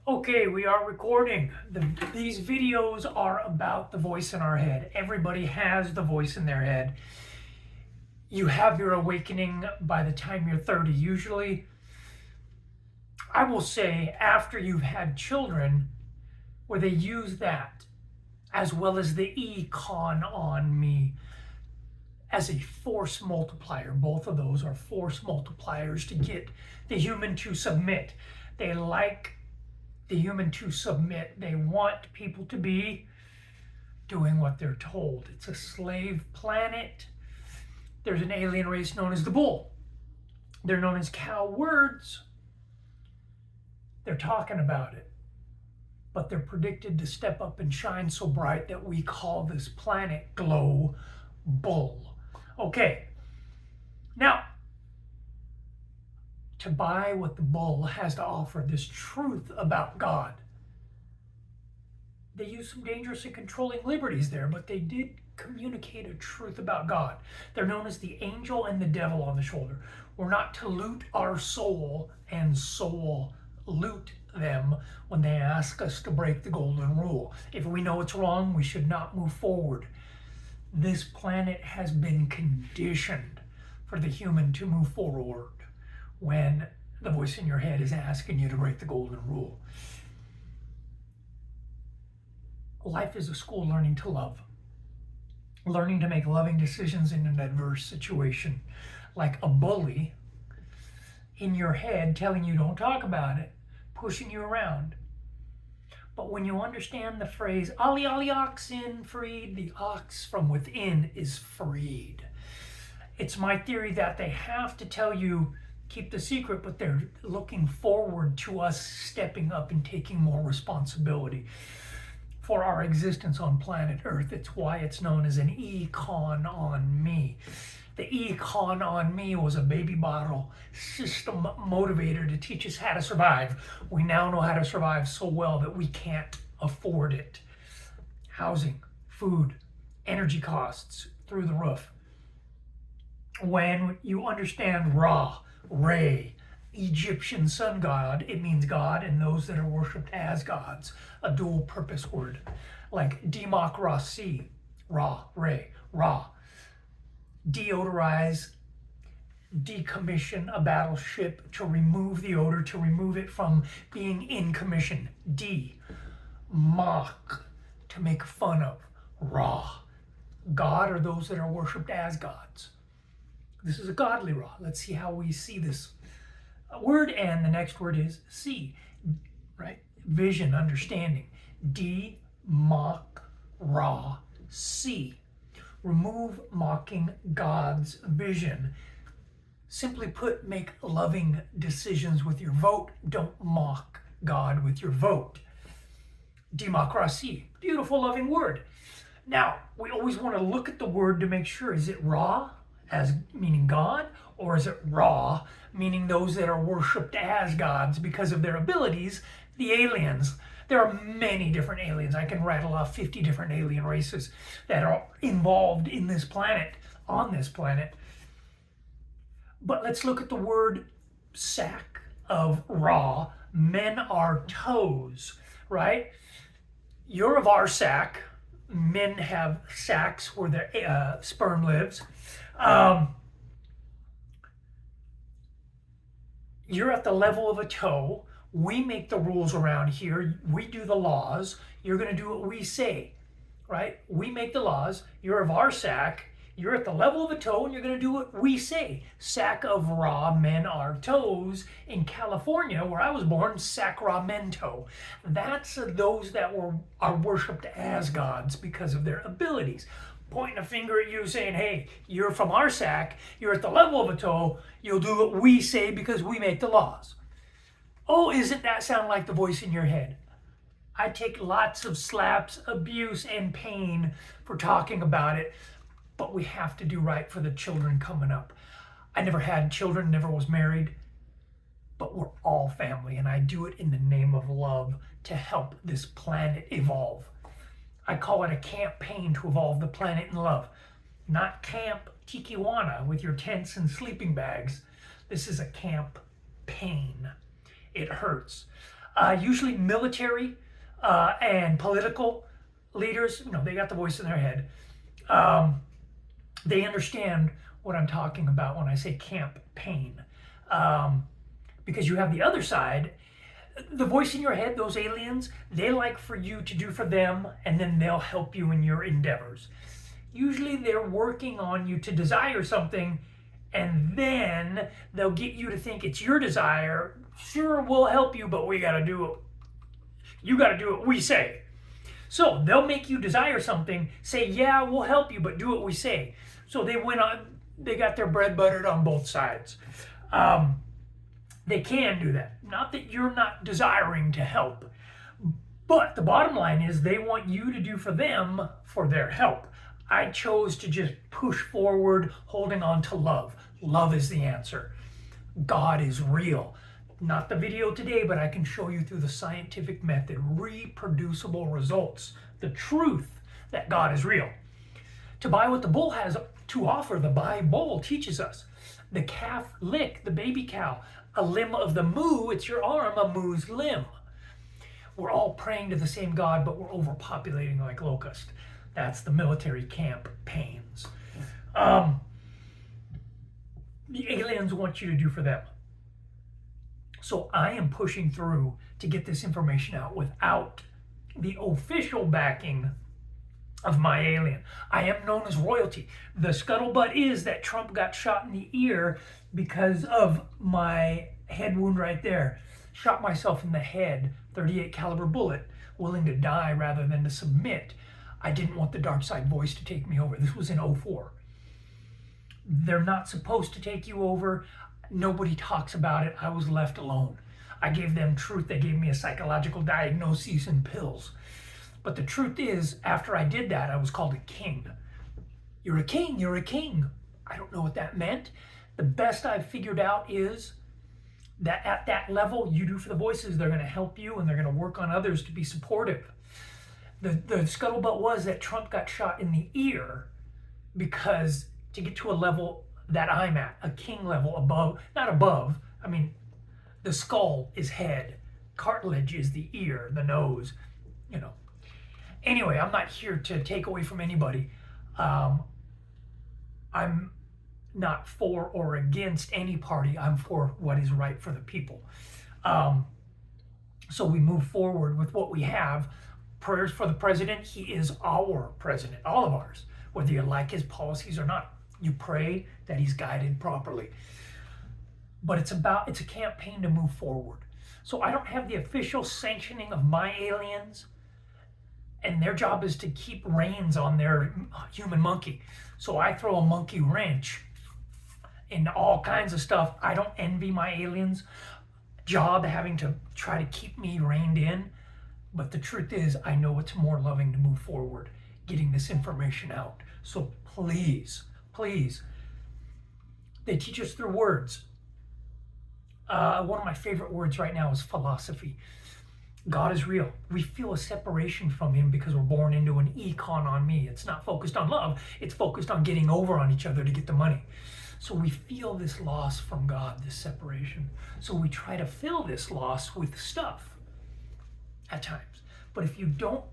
Okay, we are recording. These videos are about the voice in our head. Everybody has the voice in their head. You have your awakening by the time you're 30. Usually, I will say after you've had children, where they use that as well as the Econ on me as a force multiplier. Both of those are force multipliers to get the human to submit. They like the human to submit. They want people to be doing what they're told. It's a slave planet. There's an alien race known as the bull. They're known as cowards. They're talking about it, but they're predicted to step up and shine so bright that we call this planet global. Okay, now to buy what the bull has to offer, this truth about God. They use some dangerous and controlling liberties there, but they did communicate a truth about God. They're known as the angel and the devil on the shoulder. We're not to loot our soul and soul loot them when they ask us to break the golden rule. If we know it's wrong, we should not move forward. This planet has been conditioned for the human to move forward when the voice in your head is asking you to break the golden rule. Life is a school learning to love, learning to make loving decisions in an adverse situation, like a bully in your head telling you don't talk about it, pushing you around. But when you understand the phrase, Ali Ali oxen freed, the ox from within is freed. It's my theory that they have to tell you, keep the secret, but they're looking forward to us stepping up and taking more responsibility for our existence on planet Earth. It's why it's known as an Econ on me. The Econ on me was a baby bottle system motivator to teach us how to survive. We now know how to survive so well that we can't afford it. Housing, food, energy costs through the roof. When you understand Ra, Re, Egyptian sun god, it means God and those that are worshipped as gods, a dual purpose word, like democracy, Ra, Re, Ra. Deodorize, decommission a battleship to remove the odor, to remove it from being in commission. Mock, to make fun of. Ra. God are those that are worshipped as gods. This is a godly Ra. Let's see how we see this word, and the next word is see, right? Vision, understanding. Mock, Ra, see. Remove mocking God's vision. Simply put, make loving decisions with your vote. Don't mock God with your vote. Democracy, beautiful, loving word. Now, we always want to look at the word to make sure, is it Ra, as meaning God, or is it Ra, meaning those that are worshipped as gods because of their abilities, the aliens? There are many different aliens. I can rattle off 50 different alien races that are involved in this planet, on this planet. But let's look at the word sack of Ra. Men are toes, right? You're of our sack. Men have sacks where their sperm lives. You're at the level of a toe. We make the rules around here. We do the laws. You're going to do what we say, right? We make the laws. You're of our sack. You're at the level of a toe, and you're going to do what we say. Sack of Ra, men are toes. In California, where I was born, Sacramento. That's those that are worshipped as gods because of their abilities. Pointing a finger at you saying, hey, you're from our sack. You're at the level of a toe. You'll do what we say because we make the laws. Oh, isn't that sound like the voice in your head? I take lots of slaps, abuse, and pain for talking about it, but we have to do right for the children coming up. I never had children, never was married, but we're all family, and I do it in the name of love to help this planet evolve. I call it a campaign to evolve the planet in love, not Camp Tijuana with your tents and sleeping bags. This is a campaign. It hurts. Usually military and political leaders, they got the voice in their head. They understand what I'm talking about when I say campaign. Because you have the other side, the voice in your head, those aliens, they like for you to do for them, and then they'll help you in your endeavors. Usually they're working on you to desire something, and then they'll get you to think it's your desire. Sure, we'll help you, but we got to do it. You got to do what we say. So they'll make you desire something, say, yeah, we'll help you, but do what we say. So they got their bread buttered on both sides. They can do that. Not that you're not desiring to help, but the bottom line is they want you to do for them for their help. I chose to just push forward, holding on to love. Love is the answer. God is real. Not the video today, but I can show you through the scientific method, reproducible results, the truth that God is real. To buy what the bull has to offer, the Bible teaches us. The calf lick, the baby cow, a limb of the moo, it's your arm, a moo's limb. We're all praying to the same God, but we're overpopulating like locusts. That's the military campaigns. The aliens want you to do for them. So I am pushing through to get this information out without the official backing of my alien. I am known as royalty. The scuttlebutt is that Trump got shot in the ear because of my head wound right there. Shot myself in the head, 38 caliber bullet, willing to die rather than to submit. I didn't want the dark side voice to take me over. This was in 2004. They're not supposed to take you over. Nobody talks about it. I was left alone. I gave them truth. They gave me a psychological diagnosis and pills. But the truth is, after I did that, I was called a king. You're a king, you're a king. I don't know what that meant. The best I've figured out is that at that level, you do for the voices, they're going to help you and they're going to work on others to be supportive. The scuttlebutt was that Trump got shot in the ear because to get to a level that I'm at, a king level above, not above, I mean, the skull is head, cartilage is the ear, the nose, Anyway, I'm not here to take away from anybody. I'm not for or against any party. I'm for what is right for the people. So we move forward with what we have. Prayers for the president. He is our president, all of ours, whether you like his policies or not. You pray that he's guided properly. But it's a campaign to move forward. So I don't have the official sanctioning of my aliens, and their job is to keep reins on their human monkey. So I throw a monkey wrench into all kinds of stuff. I don't envy my aliens' job having to try to keep me reined in. But the truth is, I know it's more loving to move forward, getting this information out. So please, please, they teach us through words. One of my favorite words right now is philosophy. God is real. We feel a separation from him because we're born into an econ on me. It's not focused on love. It's focused on getting over on each other to get the money. So we feel this loss from God, this separation. So we try to fill this loss with stuff at times. But if you don't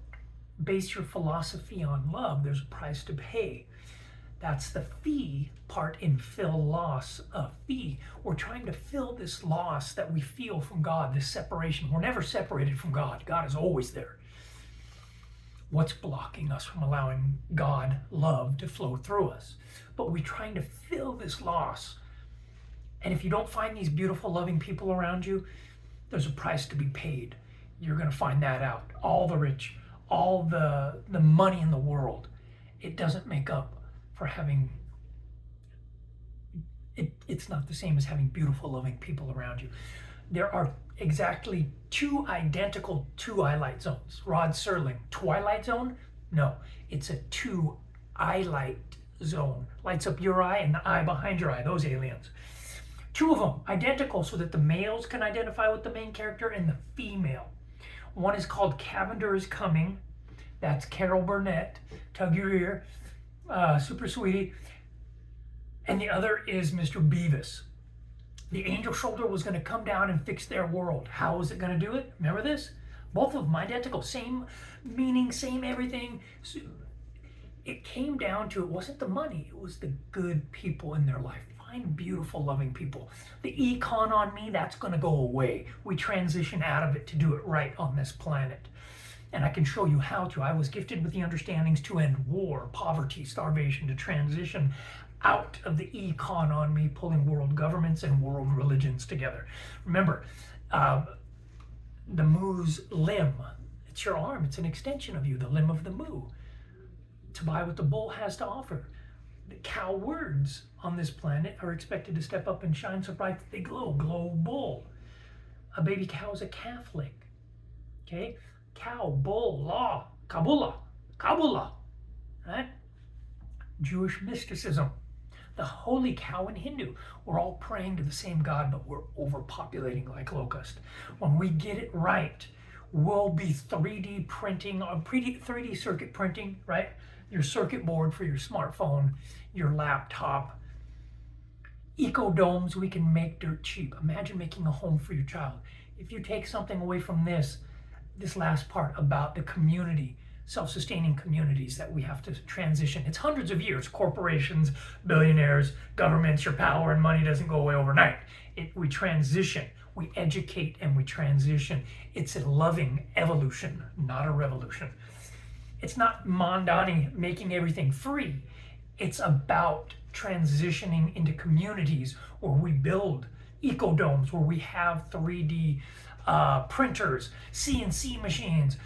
base your philosophy on love, there's a price to pay. That's the fee part in fill loss of fee. We're trying to fill this loss that we feel from God, this separation. We're never separated from God. God is always there. What's blocking us from allowing God love to flow through us? But we're trying to fill this loss. And if you don't find these beautiful, loving people around you, there's a price to be paid. You're going to find that out. All the rich, all the money in the world, it doesn't make up for having, it's not the same as having beautiful, loving people around you. There are exactly two identical two-eye-light zones. Rod Serling, twilight zone? No, it's a two-eye-light zone. Lights up your eye and the eye behind your eye, those aliens. Two of them, identical, so that the males can identify with the main character and the female. One is called Cavender is Coming. That's Carol Burnett. Tug your ear. Super sweetie. And the other is Mr. Beavis. The angel shoulder was going to come down and fix their world. How was it going to do it? Remember this? Both of them identical, same meaning, same everything. So it came down to, it wasn't the money, it was the good people in their life. Find beautiful, loving people. The econ on me, that's going to go away. We transition out of it to do it right on this planet. And I can show you how to. I was gifted with the understandings to end war, poverty, starvation, to transition out of the econ on me, pulling world governments and world religions together. Remember, the moo's limb, it's your arm, it's an extension of you, the limb of the moo, to buy what the bull has to offer. The cow words on this planet are expected to step up and shine so bright that they glow. Glow bull. A baby cow is a Catholic. Okay? Cow, bull, law, Kabbalah, Kabbalah. Right? Jewish mysticism. The holy cow in Hindu. We're all praying to the same God, but we're overpopulating like locusts. When we get it right, we'll be 3D printing, 3D circuit printing, right? Your circuit board for your smartphone, your laptop. Eco-domes we can make dirt cheap. Imagine making a home for your child. If you take something away from this last part about the community, self-sustaining communities that we have to transition. It's hundreds of years. Corporations, billionaires, governments, your power and money doesn't go away overnight. We transition, we educate, and we transition. It's a loving evolution, not a revolution. It's not Mondani making everything free. It's about transitioning into communities where we build eco-domes, where we have 3D printers, CNC machines,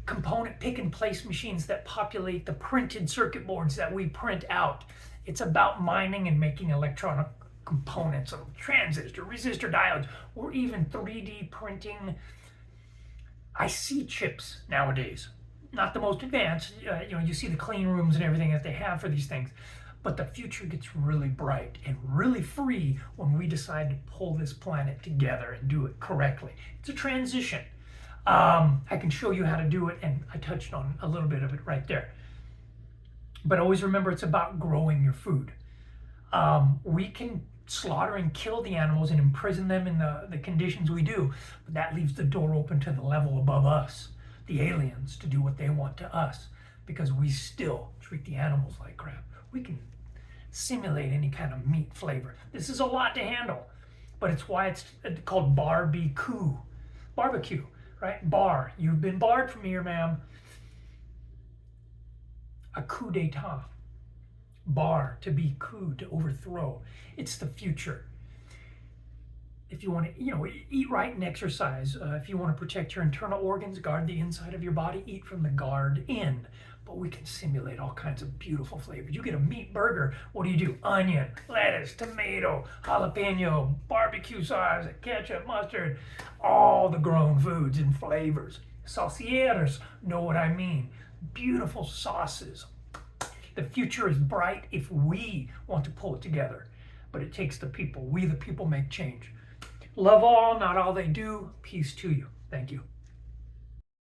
component pick and place machines that populate the printed circuit boards that we print out. It's about mining and making electronic components of transistor, resistor diodes, or even 3D printing IC chips nowadays. Not the most advanced, you see the clean rooms and everything that they have for these things, but the future gets really bright and really free when we decide to pull this planet together and do it correctly. It's a transition. I can show you how to do it, and I touched on a little bit of it right there. But always remember, it's about growing your food. We can slaughter and kill the animals and imprison them in the conditions we do, but that leaves the door open to the level above us, the aliens, to do what they want to us, because we still treat the animals like crap. We can simulate any kind of meat flavor. This is a lot to handle, but it's why it's called barbecue. Barbecue, right? Bar. You've been barred from here, ma'am. A coup d'etat. Bar, to be coup, to overthrow. It's the future. If you want to, eat right and exercise. If you want to protect your internal organs, guard the inside of your body, eat from the guard in. But we can simulate all kinds of beautiful flavors. You get a meat burger, what do? Onion, lettuce, tomato, jalapeno, barbecue sauce, ketchup, mustard, all the grown foods and flavors. Sauciers know what I mean. Beautiful sauces. The future is bright if we want to pull it together. But it takes the people. We the people make change. Love all, not all they do. Peace to you. Thank you.